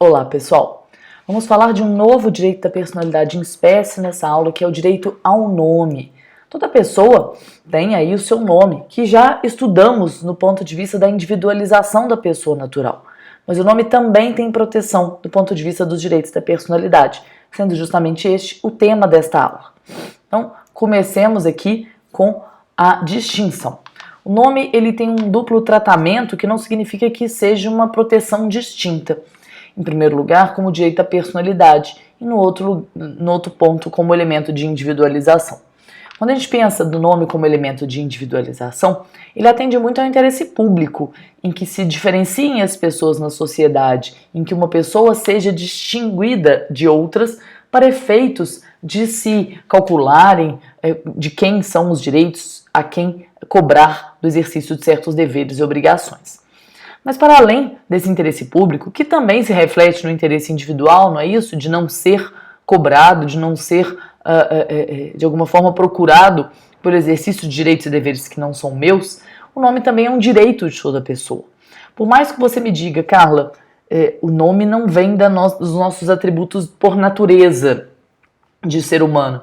Olá, pessoal! Vamos falar de um novo direito da personalidade em espécie nessa aula, que é o direito ao nome. Toda pessoa tem aí o seu nome, que já estudamos no ponto de vista da individualização da pessoa natural. Mas o nome também tem proteção do ponto de vista dos direitos da personalidade, sendo justamente este o tema desta aula. Então, comecemos aqui com a distinção. O nome ele tem um duplo tratamento, que não significa que seja uma proteção distinta. Em primeiro lugar, como direito à personalidade, e no outro ponto, como elemento de individualização. Quando a gente pensa do nome como elemento de individualização, ele atende muito ao interesse público, em que se diferenciem as pessoas na sociedade, em que uma pessoa seja distinguida de outras para efeitos de se calcularem de quem são os direitos a quem cobrar do exercício de certos deveres e obrigações. Mas para além desse interesse público, que também se reflete no interesse individual, não é isso? De não ser cobrado, de não ser, de alguma forma, procurado por exercício de direitos e deveres que não são meus, o nome também é um direito de toda pessoa. Por mais que você me diga, Carla, o nome não vem dos nossos atributos por natureza de ser humano.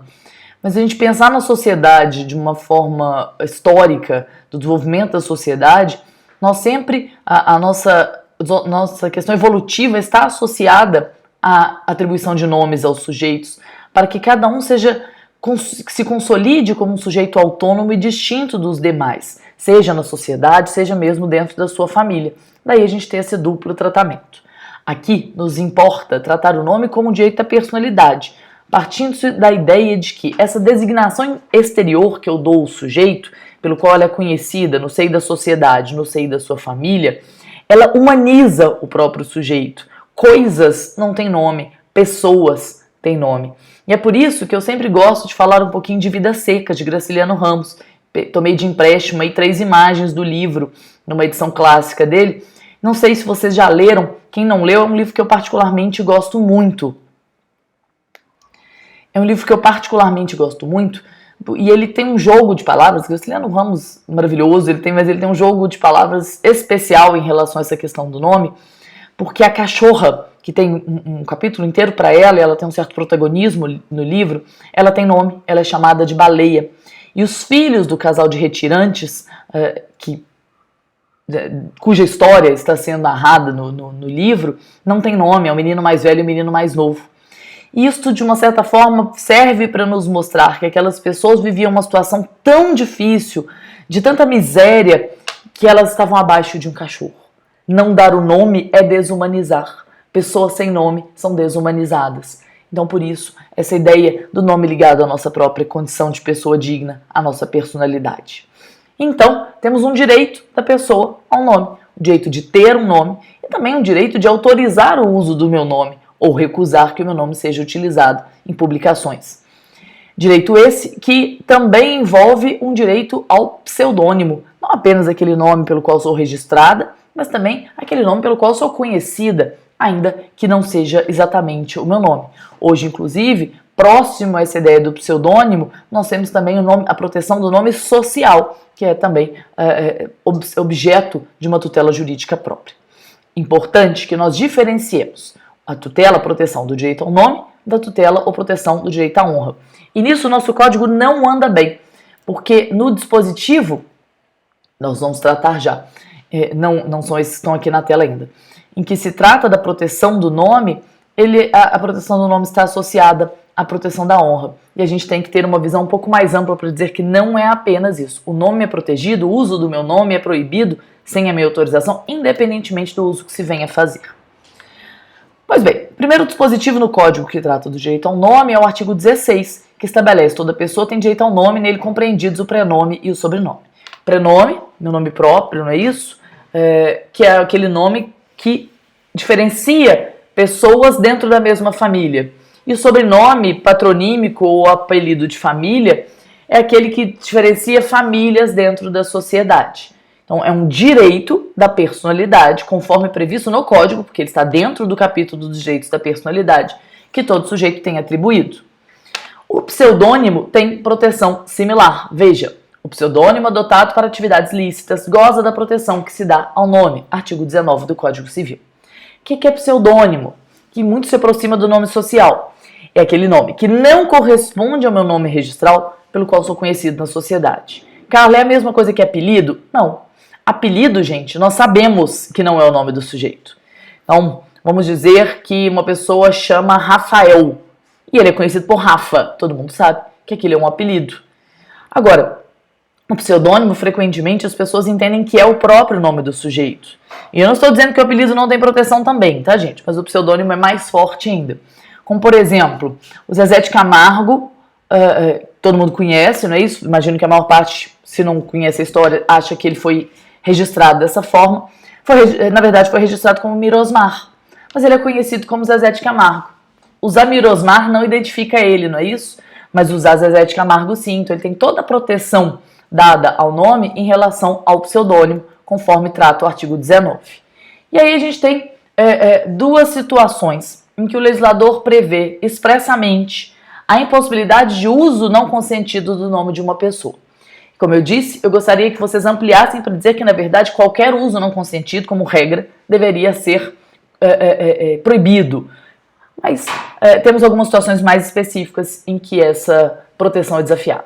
Mas se a gente pensar na sociedade de uma forma histórica, do desenvolvimento da sociedade, nós sempre, a nossa questão evolutiva está associada à atribuição de nomes aos sujeitos, para que cada um se consolide como um sujeito autônomo e distinto dos demais, seja na sociedade, seja mesmo dentro da sua família. Daí a gente tem esse duplo tratamento. Aqui nos importa tratar o nome como direito da personalidade, partindo da ideia de que essa designação exterior que eu dou ao sujeito, pelo qual ela é conhecida no seio da sociedade, no seio da sua família, ela humaniza o próprio sujeito. Coisas não têm nome, pessoas têm nome. E é por isso que eu sempre gosto de falar um pouquinho de Vidas Secas, de Graciliano Ramos. Tomei de empréstimo aí 3 imagens do livro, numa edição clássica dele. Não sei se vocês já leram, quem não leu, é um livro que eu particularmente gosto muito. E ele tem um jogo de palavras, Graciliano Ramos, maravilhoso, mas ele tem um jogo de palavras especial em relação a essa questão do nome, porque a cachorra, que tem um capítulo inteiro para ela, e ela tem um certo protagonismo no livro, ela tem nome, ela é chamada de Baleia. E os filhos do casal de retirantes, cuja história está sendo narrada no livro, não tem nome, é o menino mais velho e o menino mais novo. Isto, de uma certa forma, serve para nos mostrar que aquelas pessoas viviam uma situação tão difícil, de tanta miséria, que elas estavam abaixo de um cachorro. Não dar o nome é desumanizar. Pessoas sem nome são desumanizadas. Então, por isso, essa ideia do nome ligado à nossa própria condição de pessoa digna, à nossa personalidade. Então, temos um direito da pessoa ao nome, o direito de ter um nome e também o direito de autorizar o uso do meu nome, ou recusar que o meu nome seja utilizado em publicações. Direito esse que também envolve um direito ao pseudônimo, não apenas aquele nome pelo qual sou registrada, mas também aquele nome pelo qual sou conhecida, ainda que não seja exatamente o meu nome. Hoje, inclusive, próximo a essa ideia do pseudônimo, nós temos também a proteção do nome social, que é também objeto de uma tutela jurídica própria. Importante que nós diferenciemos a tutela, a proteção do direito ao nome, da tutela ou proteção do direito à honra. E nisso o nosso código não anda bem, porque no dispositivo, nós vamos tratar já, não são esses que estão aqui na tela ainda, em que se trata da proteção do nome, a proteção do nome está associada à proteção da honra. E a gente tem que ter uma visão um pouco mais ampla para dizer que não é apenas isso. O nome é protegido, o uso do meu nome é proibido sem a minha autorização, independentemente do uso que se venha a fazer. Pois bem, o primeiro dispositivo no Código que trata do direito ao nome é o artigo 16, que estabelece que toda pessoa tem direito ao nome, nele compreendidos o prenome e o sobrenome. Prenome, meu nome próprio, não é isso? Que é aquele nome que diferencia pessoas dentro da mesma família. E o sobrenome patronímico ou apelido de família é aquele que diferencia famílias dentro da sociedade. Então, é um direito da personalidade, conforme previsto no Código, porque ele está dentro do capítulo dos direitos da personalidade, que todo sujeito tem atribuído. O pseudônimo tem proteção similar. Veja, o pseudônimo adotado para atividades lícitas goza da proteção que se dá ao nome, artigo 19 do Código Civil. O que é pseudônimo? que muito se aproxima do nome social. É aquele nome que não corresponde ao meu nome registral, pelo qual sou conhecido na sociedade. Carla, é a mesma coisa que apelido? Não. Apelido, gente, nós sabemos que não é o nome do sujeito. Então, vamos dizer que uma pessoa chama Rafael e ele é conhecido por Rafa. Todo mundo sabe que aquele é um apelido. Agora, o pseudônimo, frequentemente, as pessoas entendem que é o próprio nome do sujeito. E eu não estou dizendo que o apelido não tem proteção também, tá, gente? Mas o pseudônimo é mais forte ainda. Como, por exemplo, o Zezé de Camargo, todo mundo conhece, não é isso? Imagino que a maior parte, se não conhece a história, acha que ele foi registrado dessa forma. Na verdade, foi registrado como Mirosmar, mas ele é conhecido como Zezé de Camargo. Usar Mirosmar não identifica ele, não é isso? Mas usar Zezé de Camargo sim, então ele tem toda a proteção dada ao nome em relação ao pseudônimo, conforme trata o artigo 19. E aí a gente tem duas situações em que o legislador prevê expressamente a impossibilidade de uso não consentido do nome de uma pessoa. Como eu disse, eu gostaria que vocês ampliassem para dizer que, na verdade, qualquer uso não consentido, como regra, deveria ser proibido. Mas temos algumas situações mais específicas em que essa proteção é desafiada.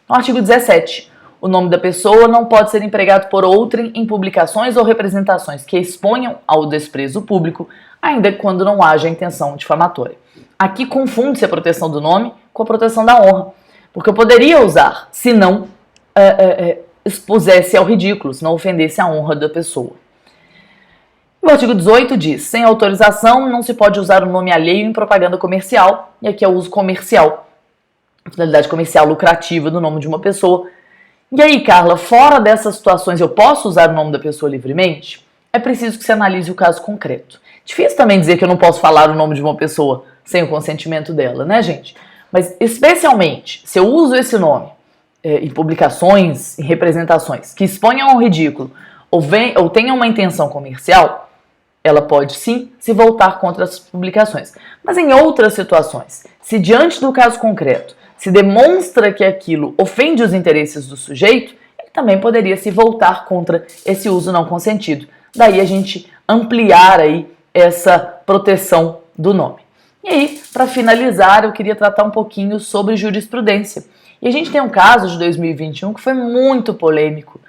No artigo 17, o nome da pessoa não pode ser empregado por outrem em publicações ou representações que exponham ao desprezo público, ainda quando não haja intenção difamatória. Aqui confunde-se a proteção do nome com a proteção da honra, porque eu poderia usar, se não expusesse ao ridículo, se não ofendesse a honra da pessoa. O artigo 18 diz: sem autorização não se pode usar o nome alheio em propaganda comercial, e aqui é o uso comercial, finalidade comercial lucrativa do nome de uma pessoa. E aí, Carla, fora dessas situações eu posso usar o nome da pessoa livremente? É preciso que se analise o caso concreto. Difícil também dizer que eu não posso falar o nome de uma pessoa sem o consentimento dela, né, gente? Mas especialmente se eu uso esse nome em publicações, em representações que exponham ao ridículo ou tenham uma intenção comercial, ela pode sim se voltar contra as publicações. Mas em outras situações, se diante do caso concreto se demonstra que aquilo ofende os interesses do sujeito, ele também poderia se voltar contra esse uso não consentido. Daí a gente ampliar aí essa proteção do nome. E aí, para finalizar, eu queria tratar um pouquinho sobre jurisprudência. E a gente tem um caso de 2021 que foi muito polêmico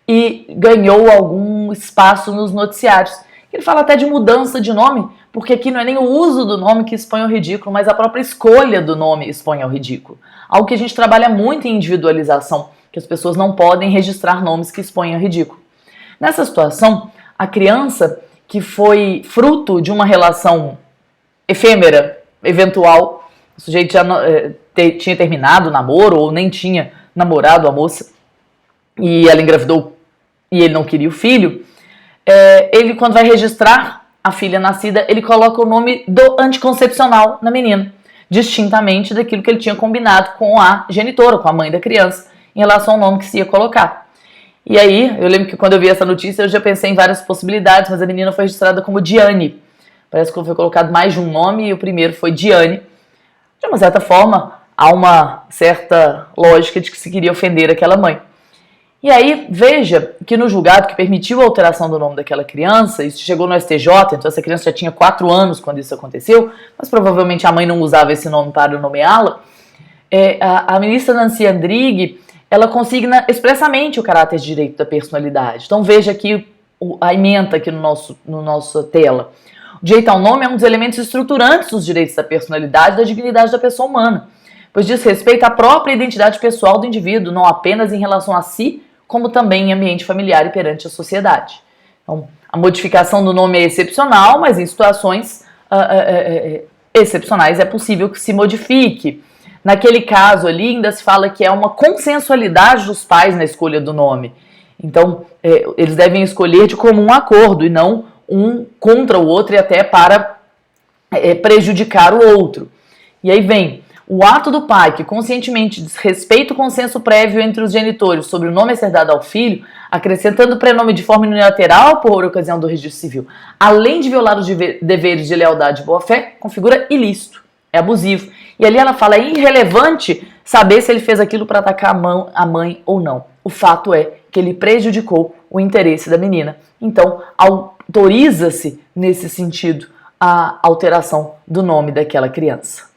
e ganhou algum espaço nos noticiários. Ele fala até de mudança de nome, porque aqui não é nem o uso do nome que expõe ao ridículo, mas a própria escolha do nome expõe ao ridículo. Algo que a gente trabalha muito em individualização, que as pessoas não podem registrar nomes que expõem ao ridículo. Nessa situação, a criança que foi fruto de uma relação efêmera, eventual, o sujeito já tinha terminado o namoro ou nem tinha namorado a moça e ela engravidou e ele não queria o filho, ele, quando vai registrar a filha nascida, ele coloca o nome do anticoncepcional na menina, distintamente daquilo que ele tinha combinado com a genitora, com a mãe da criança, em relação ao nome que se ia colocar. E aí, eu lembro que quando eu vi essa notícia, eu já pensei em várias possibilidades, mas a menina foi registrada como Diane. Parece que foi colocado mais de um nome e o primeiro foi Diane. De uma certa forma, há uma certa lógica de que se queria ofender aquela mãe. E aí, veja que no julgado que permitiu a alteração do nome daquela criança, isso chegou no STJ, então essa criança já tinha 4 anos quando isso aconteceu, mas provavelmente a mãe não usava esse nome para nomeá-la. A ministra Nancy Andrighi, ela consigna expressamente o caráter de direito da personalidade. Então veja aqui a ementa aqui no nossa tela. O direito ao nome é um dos elementos estruturantes dos direitos da personalidade e da dignidade da pessoa humana, pois diz respeito à própria identidade pessoal do indivíduo, não apenas em relação a si, como também em ambiente familiar e perante a sociedade. Então, a modificação do nome é excepcional, mas em situações excepcionais é possível que se modifique. Naquele caso ali, ainda se fala que é uma consensualidade dos pais na escolha do nome. Então, eles devem escolher de comum acordo e não um contra o outro e até para prejudicar o outro. E aí vem o ato do pai que conscientemente desrespeita o consenso prévio entre os genitores sobre o nome a ser dado ao filho, acrescentando o prenome de forma unilateral por ocasião do registro civil, além de violar os deveres de lealdade e boa-fé, configura ilícito, é abusivo. E ali ela fala, é irrelevante saber se ele fez aquilo para atacar a mãe ou não. O fato é que ele prejudicou o interesse da menina. Então, autoriza-se, nesse sentido, a alteração do nome daquela criança.